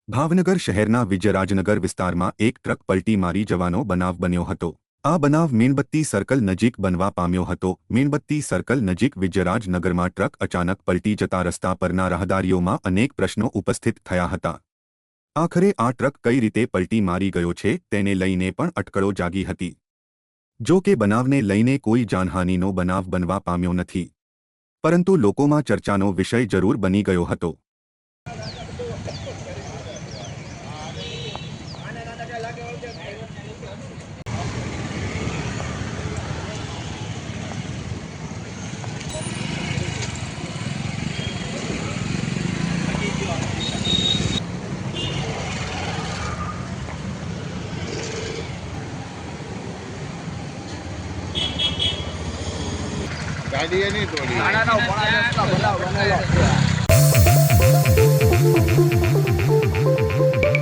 ભાવનગર શહેરના વિજયરાજનગર વિસ્તારમાં એક ટ્રક પલટી મારી જવાનો બનાવ બન્યો હતો। આ બનાવ મીણબત્તી સર્કલ નજીક બનવા પામ્યો હતો। મીણબત્તી સર્કલ નજીક વિજયરાજનગરમાં ટ્રક અચાનક પલટી જતા રસ્તા પરના રાહદારીઓમાં અનેક પ્રશ્નો ઉપસ્થિત થયા હતા। આખરે આ ટ્રક કઈ રીતે પલટી મારી ગયો છે તેને લઈને પણ અટકળો જાગી હતી। જો કે બનાવને લઈને કોઈ જાનહાનિનો બનાવ બનવા પામ્યો નથી, પરંતુ લોકોમાં ચર્ચાનો વિષય જરૂર બની ગયો હતો। ગાડી એ નહીં તોડી.